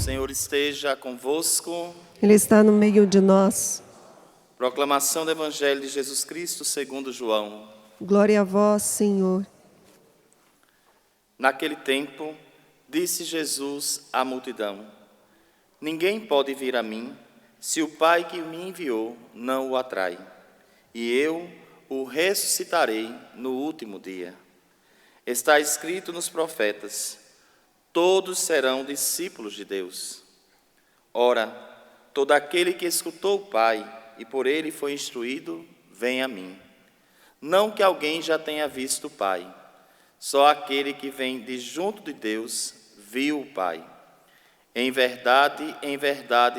Senhor esteja convosco. Ele está no meio de nós. Proclamação do Evangelho de Jesus Cristo segundo João. Glória a vós, Senhor. Naquele tempo, disse Jesus à multidão: Ninguém pode vir a mim se o Pai que me enviou não o atrai, e eu o ressuscitarei no último dia. Está escrito nos profetas: todos serão discípulos de Deus. Ora, todo aquele que escutou o Pai e por ele foi instruído, vem a mim. Não que alguém já tenha visto o Pai, só aquele que vem de junto de Deus viu o Pai. Em verdade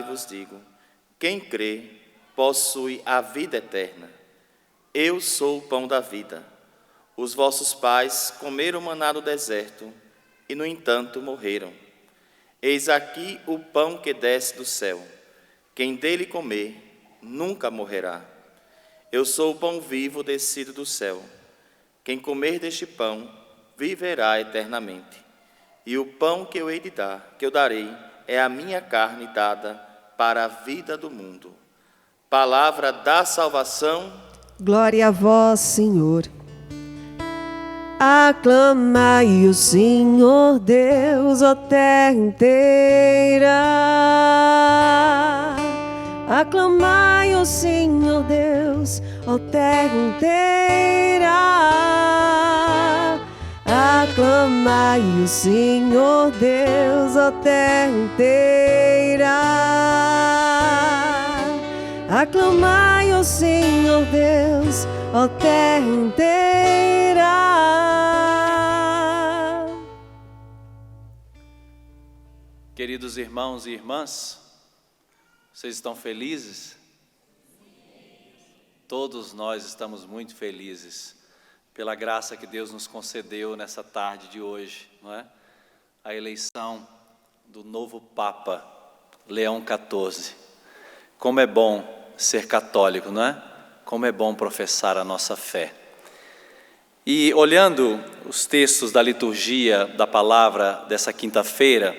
vos digo, quem crê possui a vida eterna. Eu sou o pão da vida. Os vossos pais comeram maná no deserto e, no entanto, morreram. Eis aqui o pão que desce do céu. Quem dele comer nunca morrerá. Eu sou o pão vivo descido do céu. Quem comer deste pão viverá eternamente. E o pão que eu darei, é a minha carne dada para a vida do mundo. Palavra da salvação. Glória a vós, Senhor. Aclamai o Senhor Deus, ó terra inteira. Aclamai o Senhor Deus, ó terra inteira. Aclamai o Senhor Deus, ó terra inteira. Aclamai o Senhor Deus, ó terra inteira. Queridos irmãos e irmãs, vocês estão felizes? Todos nós estamos muito felizes pela graça que Deus nos concedeu nessa tarde de hoje, não é? A eleição do novo Papa, Leão XIV. Como é bom ser católico, não é? Como é bom professar a nossa fé. E olhando os textos da liturgia da palavra dessa quinta-feira,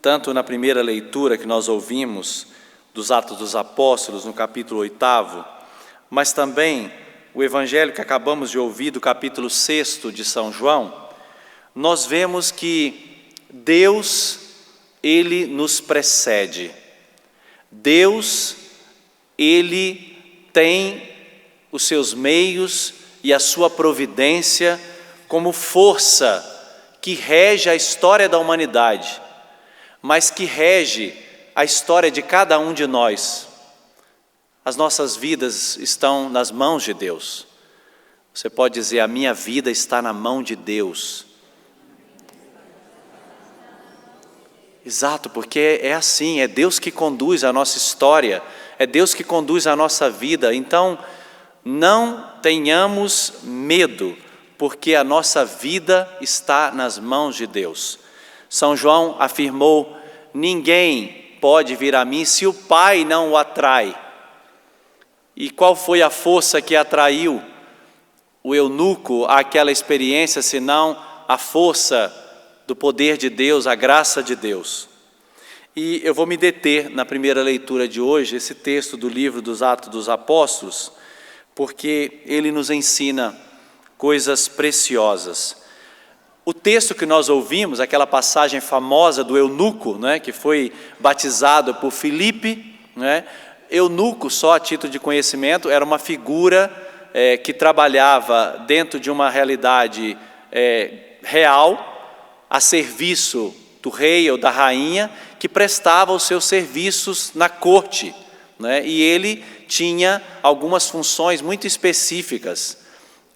tanto na primeira leitura que nós ouvimos dos Atos dos Apóstolos, no capítulo 8º, mas também o evangelho que acabamos de ouvir do capítulo 6º de São João, nós vemos que Deus, Ele nos precede. Deus, Ele tem os seus meios e a sua providência como força que rege a história da humanidade, mas que rege a história de cada um de nós. As nossas vidas estão nas mãos de Deus. Você pode dizer: a minha vida está na mão de Deus. Exato, porque é assim, é Deus que conduz a nossa história, é Deus que conduz a nossa vida. Então, não tenhamos medo, porque a nossa vida está nas mãos de Deus. São João afirmou: ninguém pode vir a mim se o Pai não o atrai. E qual foi a força que atraiu o eunuco àquela experiência, senão a força do poder de Deus, a graça de Deus? E eu vou me deter na primeira leitura de hoje, esse texto do livro dos Atos dos Apóstolos, porque ele nos ensina coisas preciosas. O texto que nós ouvimos, aquela passagem famosa do eunuco, né, que foi batizado por Filipe, né? Eunuco, só a título de conhecimento, era uma figura que trabalhava dentro de uma realidade real, a serviço do rei ou da rainha, que prestava os seus serviços na corte, né? E ele tinha algumas funções muito específicas.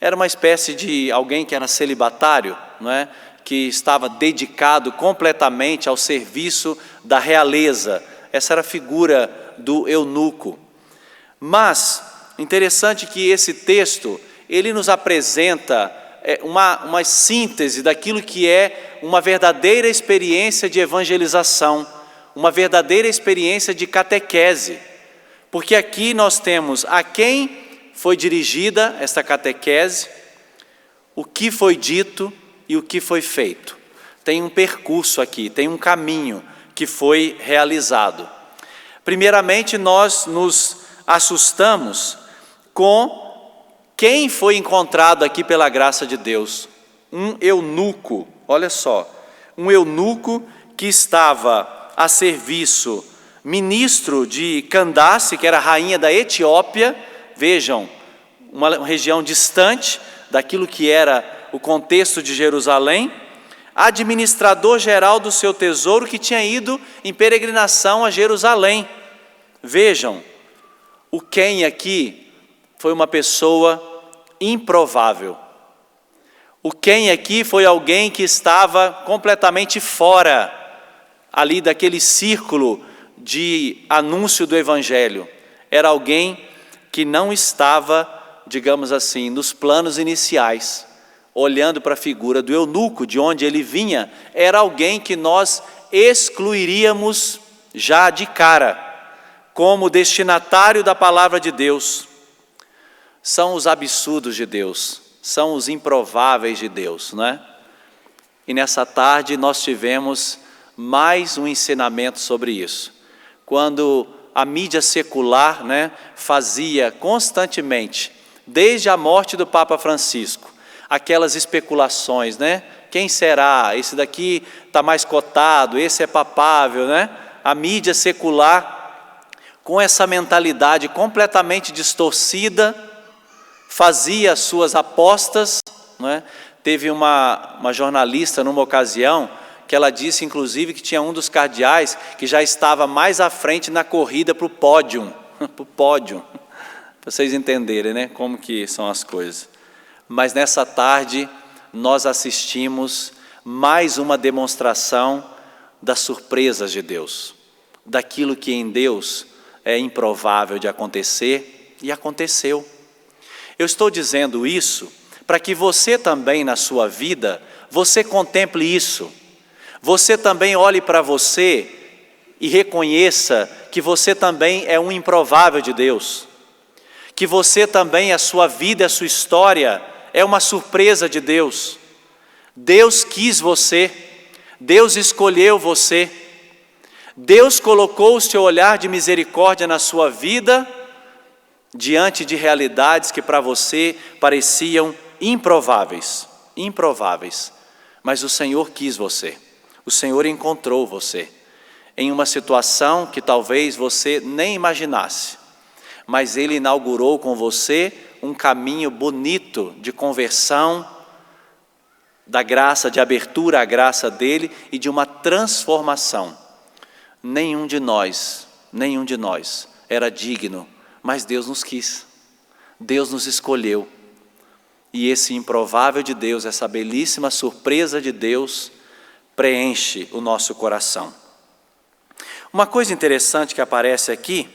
Era uma espécie de alguém que era celibatário, não é? Que estava dedicado completamente ao serviço da realeza. Essa era a figura do eunuco. Mas, interessante que esse texto, ele nos apresenta uma síntese daquilo que é uma verdadeira experiência de evangelização, uma verdadeira experiência de catequese. Porque aqui nós temos a quem foi dirigida esta catequese, o que foi dito e o que foi feito. Tem um percurso aqui, tem um caminho que foi realizado. Primeiramente, nós nos assustamos com quem foi encontrado aqui pela graça de Deus. Um eunuco, olha só, um eunuco que estava a serviço ministro de Candace, que era a rainha da Etiópia, vejam, uma região distante daquilo que era o contexto de Jerusalém, administrador geral do seu tesouro, que tinha ido em peregrinação a Jerusalém. Vejam, o quem aqui foi uma pessoa improvável. O quem aqui foi alguém que estava completamente fora ali daquele círculo de anúncio do Evangelho. Era alguém que não estava, digamos assim, nos planos iniciais. Olhando para a figura do eunuco, de onde ele vinha, era alguém que nós excluiríamos já de cara, como destinatário da palavra de Deus. São os absurdos de Deus, são os improváveis de Deus, não é? E nessa tarde nós tivemos mais um ensinamento sobre isso. Quando a mídia secular, né, fazia constantemente, desde a morte do Papa Francisco, aquelas especulações, né? Quem será? Esse daqui está mais cotado, esse é papável, né? A mídia secular, com essa mentalidade completamente distorcida, fazia suas apostas, não é? Teve uma jornalista numa ocasião que ela disse, inclusive, que tinha um dos cardeais que já estava mais à frente na corrida para o pódio, para vocês entenderem, né, como que são as coisas. Mas nessa tarde nós assistimos mais uma demonstração das surpresas de Deus, daquilo que em Deus é improvável de acontecer, e aconteceu. Eu estou dizendo isso para que você também na sua vida, você contemple isso, você também olhe para você e reconheça que você também é um improvável de Deus, que você também, a sua vida, a sua história é uma surpresa de Deus. Deus quis você, Deus escolheu você, Deus colocou o seu olhar de misericórdia na sua vida, diante de realidades que para você pareciam improváveis, mas o Senhor quis você, o Senhor encontrou você, em uma situação que talvez você nem imaginasse, mas Ele inaugurou com você um caminho bonito de conversão, da graça, de abertura à graça dEle e de uma transformação. Nenhum de nós era digno, mas Deus nos quis, Deus nos escolheu. E esse improvável de Deus, essa belíssima surpresa de Deus, preenche o nosso coração. Uma coisa interessante que aparece aqui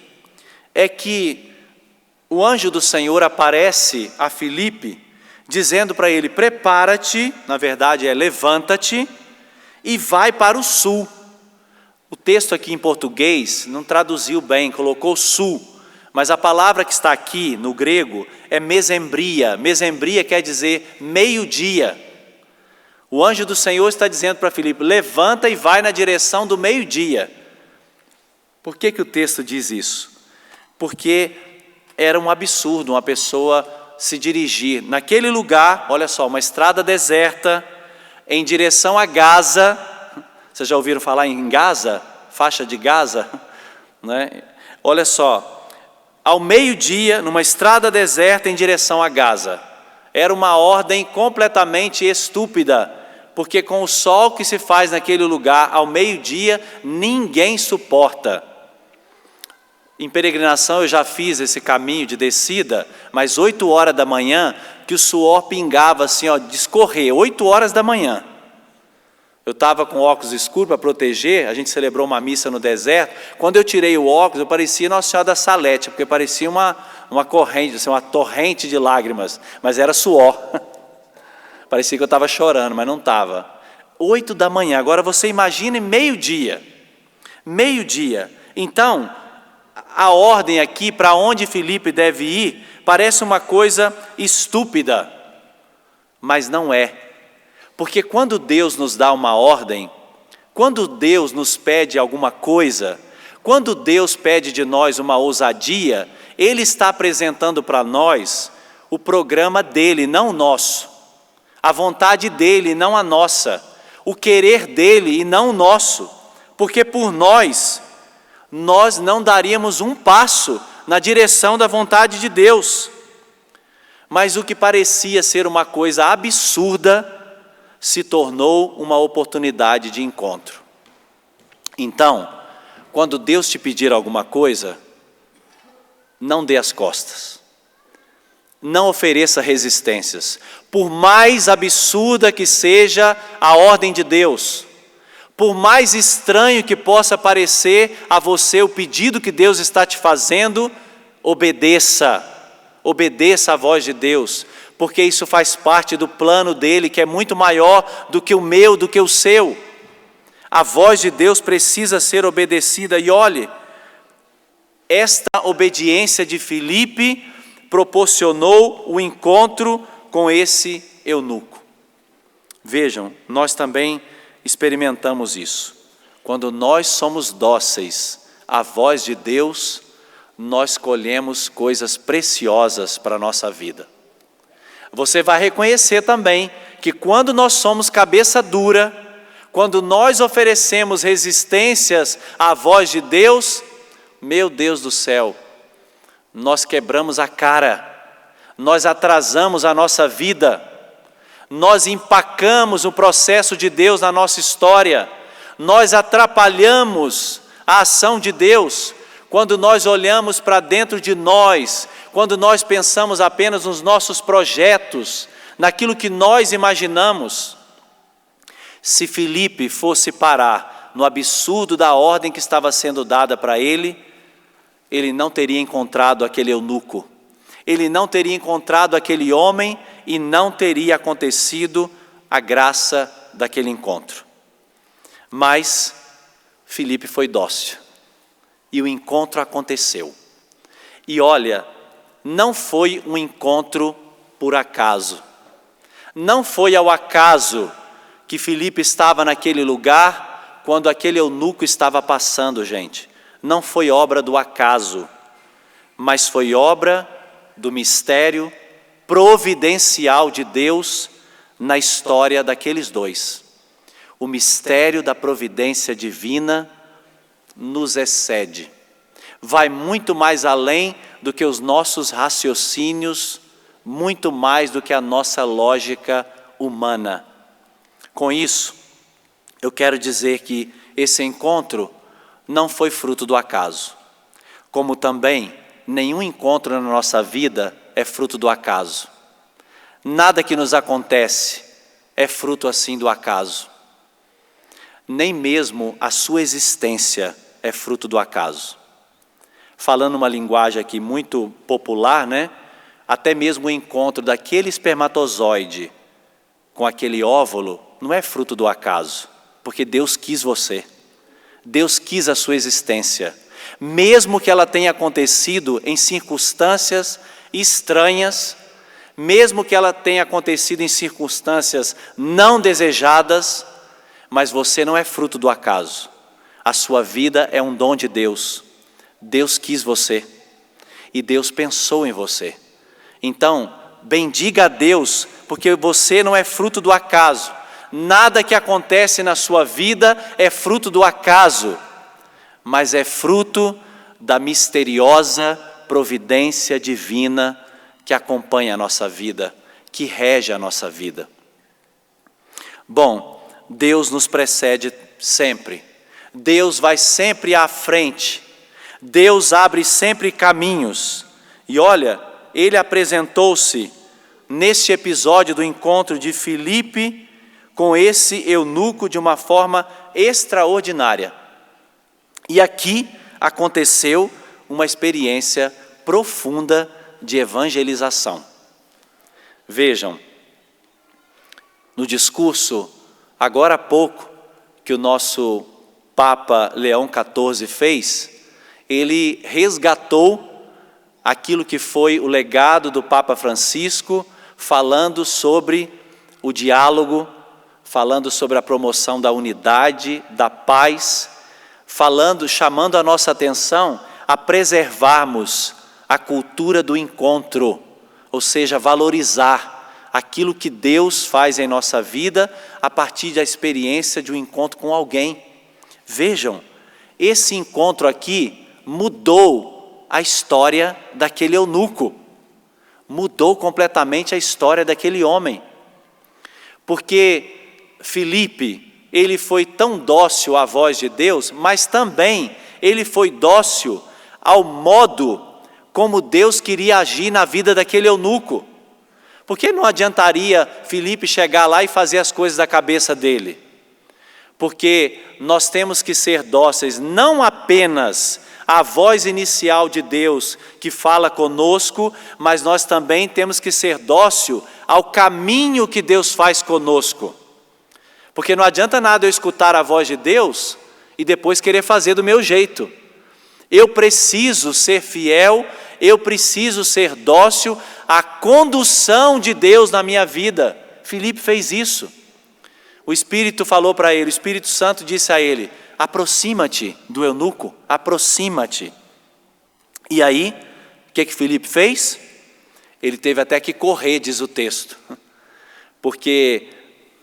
é que o anjo do Senhor aparece a Filipe, dizendo para ele: prepara-te, na verdade é levanta-te e vai para o sul. O texto aqui em português não traduziu bem, colocou sul, mas a palavra que está aqui no grego é mesembria. Mesembria quer dizer meio-dia. O anjo do Senhor está dizendo para Filipe: levanta e vai na direção do meio-dia. Por que o texto diz isso? Porque era um absurdo uma pessoa se dirigir naquele lugar, olha só, uma estrada deserta, em direção a Gaza. Vocês já ouviram falar em Gaza? Faixa de Gaza? Né? Olha só, ao meio-dia, numa estrada deserta em direção a Gaza. Era uma ordem completamente estúpida, porque com o sol que se faz naquele lugar, ao meio-dia, ninguém suporta. Em peregrinação eu já fiz esse caminho de descida, mas 8 horas da manhã, que o suor pingava assim, ó, de escorrer, 8 horas da manhã. Eu estava com óculos escuros para proteger, a gente celebrou uma missa no deserto. Quando eu tirei o óculos, eu parecia Nossa Senhora da Salete, porque parecia uma corrente, assim, uma torrente de lágrimas, mas era suor. Parecia que eu estava chorando, mas não estava. 8 da manhã, agora você imagine meio-dia. Meio-dia. Então, a ordem aqui, para onde Filipe deve ir, parece uma coisa estúpida, mas não é. Porque quando Deus nos dá uma ordem, quando Deus nos pede alguma coisa, quando Deus pede de nós uma ousadia, Ele está apresentando para nós o programa dEle, não o nosso. A vontade dEle, não a nossa. O querer dEle e não o nosso. Porque por nós não daríamos um passo na direção da vontade de Deus. Mas o que parecia ser uma coisa absurda, se tornou uma oportunidade de encontro. Então, quando Deus te pedir alguma coisa, não dê as costas. Não ofereça resistências. Por mais absurda que seja a ordem de Deus, por mais estranho que possa parecer a você o pedido que Deus está te fazendo, obedeça. Obedeça à voz de Deus, porque isso faz parte do plano dele, que é muito maior do que o meu, do que o seu. A voz de Deus precisa ser obedecida. E olhe, esta obediência de Filipe proporcionou o encontro com esse eunuco. Vejam, nós também experimentamos isso. Quando nós somos dóceis à voz de Deus, nós colhemos coisas preciosas para a nossa vida. Você vai reconhecer também que quando nós somos cabeça dura, quando nós oferecemos resistências à voz de Deus, meu Deus do céu, nós quebramos a cara, nós atrasamos a nossa vida, nós empacamos o processo de Deus na nossa história, nós atrapalhamos a ação de Deus. Quando nós olhamos para dentro de nós, quando nós pensamos apenas nos nossos projetos, naquilo que nós imaginamos. Se Filipe fosse parar no absurdo da ordem que estava sendo dada para ele, ele não teria encontrado aquele eunuco, ele não teria encontrado aquele homem e não teria acontecido a graça daquele encontro. Mas Filipe foi dócil. E o encontro aconteceu. E olha, não foi um encontro por acaso. Não foi ao acaso que Filipe estava naquele lugar quando aquele eunuco estava passando, gente. Não foi obra do acaso, mas foi obra do mistério providencial de Deus na história daqueles dois. O mistério da providência divina nos excede, vai muito mais além do que os nossos raciocínios, muito mais do que a nossa lógica humana. Com isso, eu quero dizer que esse encontro não foi fruto do acaso, como também nenhum encontro na nossa vida é fruto do acaso. Nada que nos acontece é fruto assim do acaso. Nem mesmo a sua existência é fruto do acaso. Falando uma linguagem aqui muito popular, né? Até mesmo o encontro daquele espermatozoide com aquele óvulo não é fruto do acaso, porque Deus quis você. Deus quis a sua existência. Mesmo que ela tenha acontecido em circunstâncias estranhas, mesmo que ela tenha acontecido em circunstâncias não desejadas, mas você não é fruto do acaso. A sua vida é um dom de Deus. Deus quis você e Deus pensou em você. Então, bendiga a Deus, porque você não é fruto do acaso. Nada que acontece na sua vida é fruto do acaso, mas é fruto da misteriosa providência divina que acompanha a nossa vida, que rege a nossa vida. Bom, Deus nos precede sempre. Deus vai sempre à frente. Deus abre sempre caminhos. E olha, Ele apresentou-se neste episódio do encontro de Filipe com esse eunuco de uma forma extraordinária. E aqui aconteceu uma experiência profunda de evangelização. Vejam, no discurso, agora há pouco, que o nosso Papa Leão XIV fez, ele resgatou aquilo que foi o legado do Papa Francisco, falando sobre o diálogo, falando sobre a promoção da unidade, da paz, chamando a nossa atenção a preservarmos a cultura do encontro, ou seja, valorizar aquilo que Deus faz em nossa vida a partir da experiência de um encontro com alguém. Vejam, esse encontro aqui mudou a história daquele eunuco, mudou completamente a história daquele homem, porque Filipe, ele foi tão dócil à voz de Deus, mas também ele foi dócil ao modo como Deus queria agir na vida daquele eunuco. Porque não adiantaria Filipe chegar lá e fazer as coisas da cabeça dele. Porque nós temos que ser dóceis, não apenas à voz inicial de Deus que fala conosco, mas nós também temos que ser dócil ao caminho que Deus faz conosco. Porque não adianta nada eu escutar a voz de Deus e depois querer fazer do meu jeito. Eu preciso ser fiel, eu preciso ser dócil à condução de Deus na minha vida. Filipe fez isso. O Espírito falou para ele, o Espírito Santo disse a ele: aproxima-te do eunuco, aproxima-te. E aí, o que Filipe fez? Ele teve até que correr, diz o texto, porque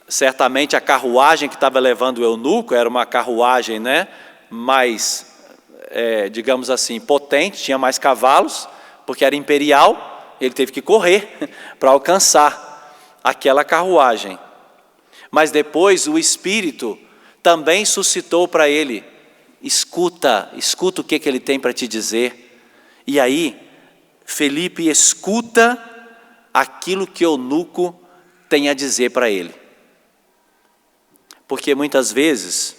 certamente a carruagem que estava levando o eunuco era uma carruagem, mais, digamos assim, potente, tinha mais cavalos, porque era imperial. Ele teve que correr para alcançar aquela carruagem. Mas depois o Espírito também suscitou para ele: escuta o que ele tem para te dizer. E aí, Filipe escuta aquilo que o eunuco tem a dizer para ele. Porque muitas vezes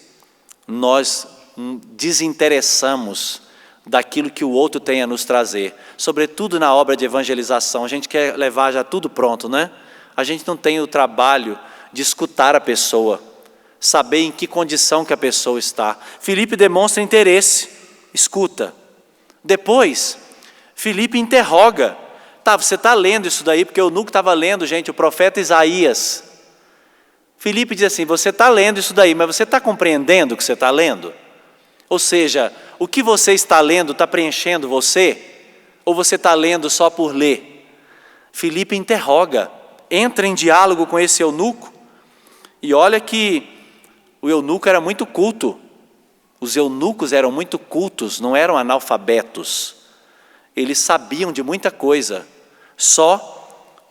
nós desinteressamos daquilo que o outro tem a nos trazer, sobretudo na obra de evangelização. A gente quer levar já tudo pronto, A gente não tem o trabalho de escutar a pessoa, saber em que condição que a pessoa está. Filipe demonstra interesse, escuta. Depois, Filipe interroga: você está lendo isso daí? Porque o eunuco estava lendo, gente, o profeta Isaías. Filipe diz assim: você está lendo isso daí, mas você está compreendendo o que você está lendo? Ou seja, o que você está lendo está preenchendo você? Ou você está lendo só por ler? Filipe interroga, entra em diálogo com esse eunuco. E olha que o eunuco era muito culto. Os eunucos eram muito cultos, não eram analfabetos. Eles sabiam de muita coisa, só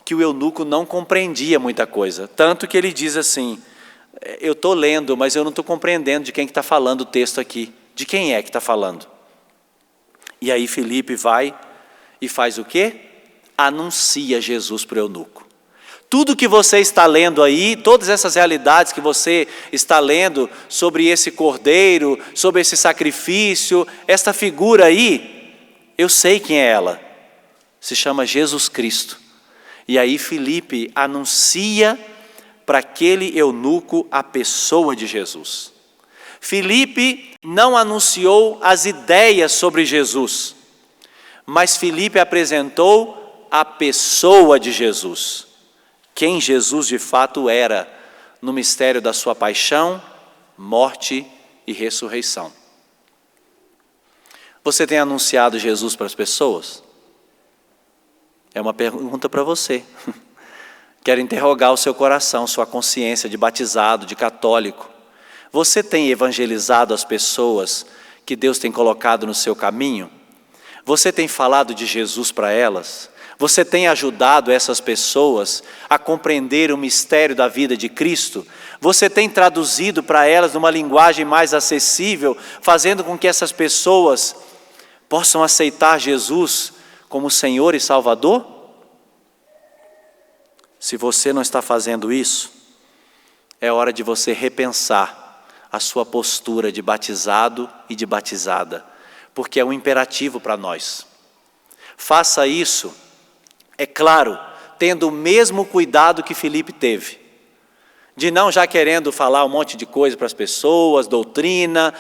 que o eunuco não compreendia muita coisa. Tanto que ele diz assim: eu estou lendo, mas eu não estou compreendendo de quem que está falando o texto aqui. De quem é que está falando? E aí Filipe vai e faz o quê? Anuncia Jesus para o eunuco. Tudo que você está lendo aí, todas essas realidades que você está lendo sobre esse cordeiro, sobre esse sacrifício, esta figura aí, eu sei quem é ela. Se chama Jesus Cristo. E aí Filipe anuncia para aquele eunuco a pessoa de Jesus. Filipe não anunciou as ideias sobre Jesus, mas Filipe apresentou a pessoa de Jesus. Quem Jesus de fato era no mistério da sua paixão, morte e ressurreição. Você tem anunciado Jesus para as pessoas? É uma pergunta para você. Quero interrogar o seu coração, sua consciência de batizado, de católico. Você tem evangelizado as pessoas que Deus tem colocado no seu caminho? Você tem falado de Jesus para elas? Você tem ajudado essas pessoas a compreender o mistério da vida de Cristo? Você tem traduzido para elas numa linguagem mais acessível, fazendo com que essas pessoas possam aceitar Jesus como Senhor e Salvador? Se você não está fazendo isso, é hora de você repensar a sua postura de batizado e de batizada, porque é um imperativo para nós. Faça isso, é claro, tendo o mesmo cuidado que Filipe teve, de não já querendo falar um monte de coisa para as pessoas, doutrina,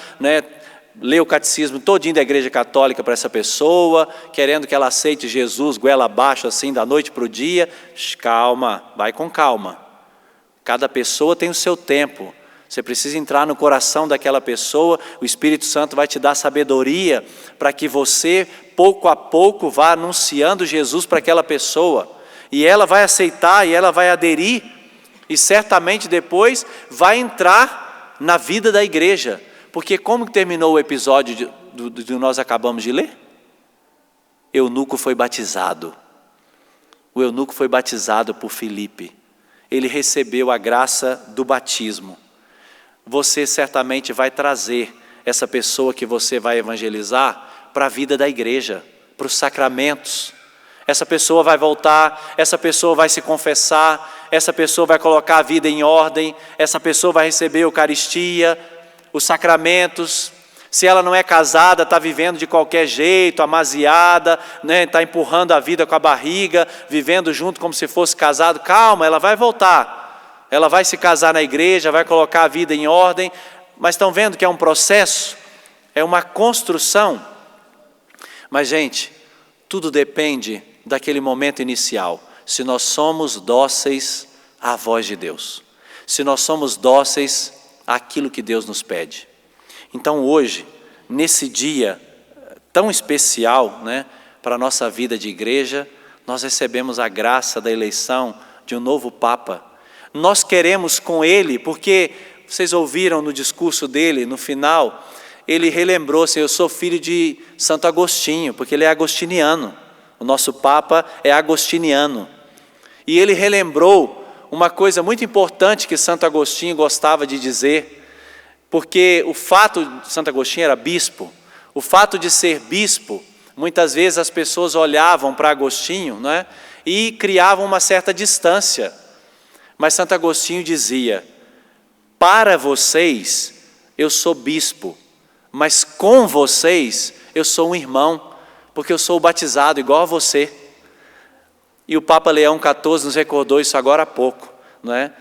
ler o catecismo todinho da Igreja Católica para essa pessoa, querendo que ela aceite Jesus goela abaixo assim da noite para o dia. Calma, vai com calma. Cada pessoa tem o seu tempo. Você precisa entrar no coração daquela pessoa, o Espírito Santo vai te dar sabedoria para que você, pouco a pouco, vá anunciando Jesus para aquela pessoa. E ela vai aceitar, e ela vai aderir, e certamente depois vai entrar na vida da igreja. Porque como que terminou o episódio que nós acabamos de ler? Eunuco foi batizado. O eunuco foi batizado por Filipe. Ele recebeu a graça do batismo. Você certamente vai trazer essa pessoa que você vai evangelizar para a vida da igreja, para os sacramentos. Essa pessoa vai voltar, essa pessoa vai se confessar, essa pessoa vai colocar a vida em ordem, essa pessoa vai receber a Eucaristia, os sacramentos. Se ela não é casada, está vivendo de qualquer jeito, amaziada, né, está empurrando a vida com a barriga, vivendo junto como se fosse casado, calma, ela vai voltar. Ela vai se casar na igreja, vai colocar a vida em ordem, mas estão vendo que é um processo, é uma construção. Mas, gente, tudo depende daquele momento inicial. Se nós somos dóceis à voz de Deus, se nós somos dóceis àquilo que Deus nos pede. Então, hoje, nesse dia tão especial, né, para a nossa vida de igreja, nós recebemos a graça da eleição de um novo Papa. Nós queremos com ele, porque vocês ouviram no discurso dele, no final, ele relembrou assim, eu sou filho de Santo Agostinho, porque ele é agostiniano. O nosso Papa é agostiniano. E ele relembrou uma coisa muito importante que Santo Agostinho gostava de dizer, porque o fato de Santo Agostinho era bispo, o fato de ser bispo, muitas vezes as pessoas olhavam para Agostinho, não é? E criavam uma certa distância. Mas Santo Agostinho dizia, para vocês eu sou bispo, mas com vocês eu sou um irmão, porque eu sou batizado igual a você. E o Papa Leão XIV nos recordou isso agora há pouco, não é?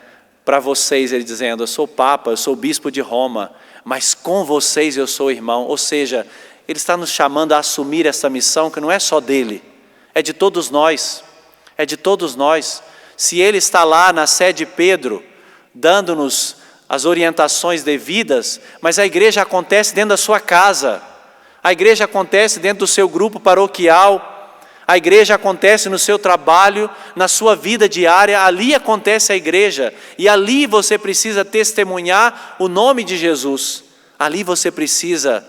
Para vocês, ele dizendo, eu sou Papa, eu sou bispo de Roma, mas com vocês eu sou irmão. Ou seja, ele está nos chamando a assumir essa missão que não é só dele, é de todos nós, é de todos nós. Se ele está lá na sé de Pedro, dando-nos as orientações devidas, mas a igreja acontece dentro da sua casa, a igreja acontece dentro do seu grupo paroquial, a igreja acontece no seu trabalho, na sua vida diária, ali acontece a igreja, e ali você precisa testemunhar o nome de Jesus, ali você precisa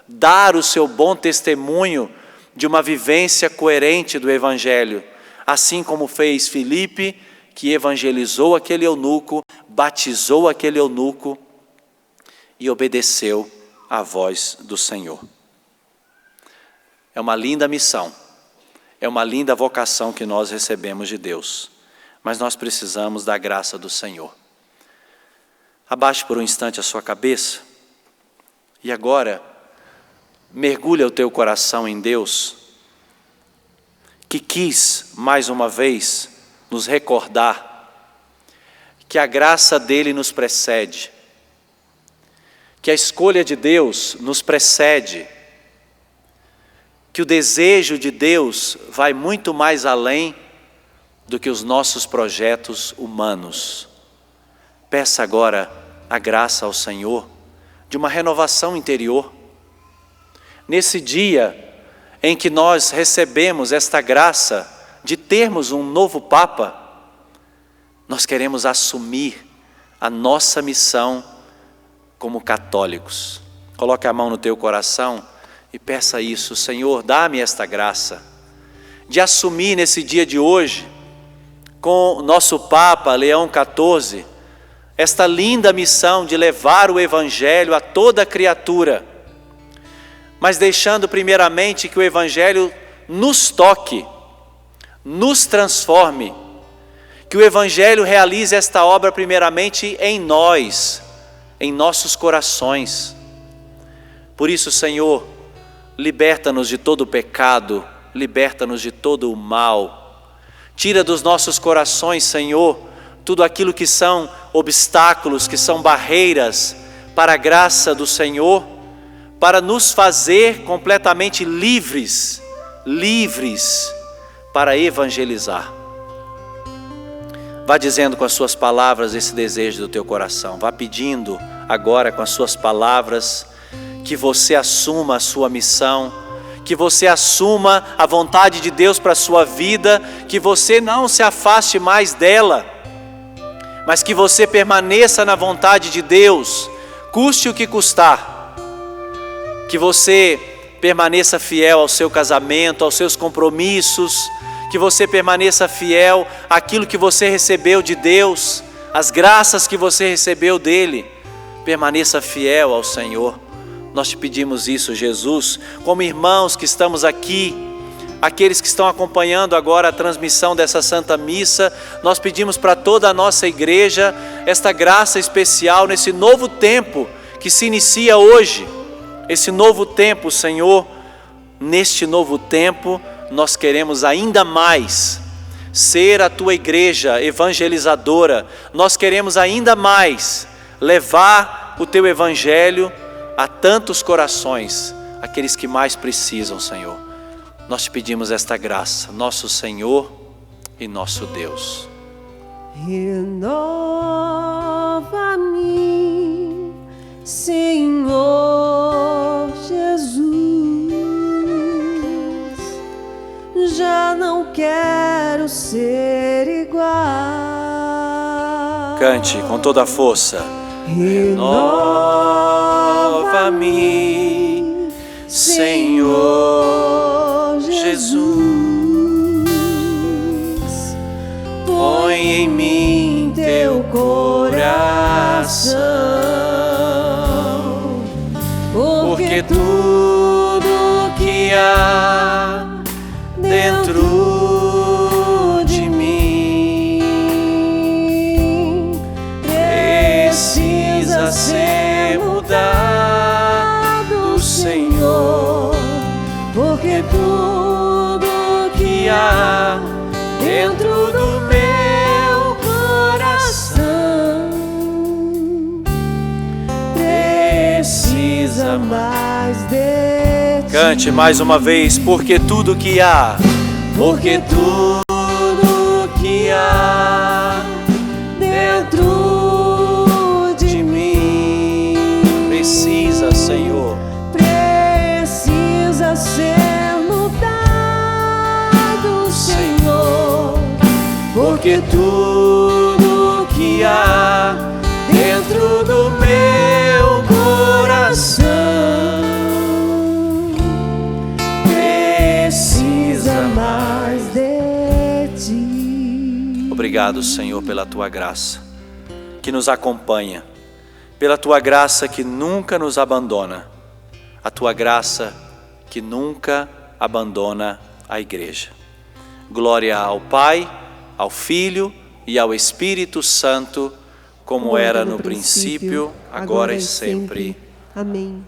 dar o seu bom testemunho de uma vivência coerente do Evangelho, assim como fez Filipe, que evangelizou aquele eunuco, batizou aquele eunuco e obedeceu à voz do Senhor. É uma linda missão, é uma linda vocação que nós recebemos de Deus, mas nós precisamos da graça do Senhor. Abaixe por um instante a sua cabeça e agora mergulha o teu coração em Deus, que quis, mais uma vez, nos recordar que a graça dele nos precede, que a escolha de Deus nos precede, que o desejo de Deus vai muito mais além do que os nossos projetos humanos. Peça agora a graça ao Senhor de uma renovação interior. Nesse dia em que nós recebemos esta graça de termos um novo Papa, nós queremos assumir a nossa missão como católicos. Coloque a mão no teu coração e peça isso, Senhor, dá-me esta graça de assumir nesse dia de hoje, com o nosso Papa Leão XIV, esta linda missão de levar o Evangelho a toda criatura, mas deixando primeiramente que o Evangelho nos toque, nos transforme, que o Evangelho realize esta obra primeiramente em nós, em nossos corações. Por isso, Senhor, liberta-nos de todo o pecado, liberta-nos de todo o mal, tira dos nossos corações, Senhor, tudo aquilo que são obstáculos, que são barreiras para a graça do Senhor, para nos fazer completamente livres para evangelizar. Vá dizendo com as suas palavras esse desejo do teu coração. Vá pedindo agora com as suas palavras que você assuma a sua missão, que você assuma a vontade de Deus para a sua vida, que você não se afaste mais dela, mas que você permaneça na vontade de Deus, custe o que custar. Que você permaneça fiel ao seu casamento, aos seus compromissos, que você permaneça fiel àquilo que você recebeu de Deus, as graças que você recebeu dele. Permaneça fiel ao Senhor. Nós te pedimos isso, Jesus, como irmãos que estamos aqui, aqueles que estão acompanhando agora a transmissão dessa Santa Missa, nós pedimos para toda a nossa igreja esta graça especial nesse novo tempo que se inicia hoje. Esse novo tempo, Senhor, neste novo tempo, nós queremos ainda mais ser a tua igreja evangelizadora, nós queremos ainda mais levar o teu evangelho a tantos corações, aqueles que mais precisam, Senhor. Nós te pedimos esta graça, nosso Senhor e nosso Deus. Renova-me, Senhor Jesus, já não quero ser igual. Cante com toda a força. Renova-me, Senhor Jesus, põe em mim teu coração, porque tudo que há dentro de mim precisa ser mudado, Senhor, porque tudo que há dentro do meu coração precisa mais de ti. Cante mais uma vez, porque tudo que há, porque tudo que há dentro de mim precisa, Senhor, precisa ser mudado, Senhor, porque tudo que há dentro do meu coração precisa mais de ti. Obrigado, Senhor, pela tua graça que nos acompanha, pela tua graça que nunca nos abandona, a tua graça que nunca abandona a igreja. Glória ao Pai, ao Filho e ao Espírito Santo, como era no princípio, agora e sempre. Amém.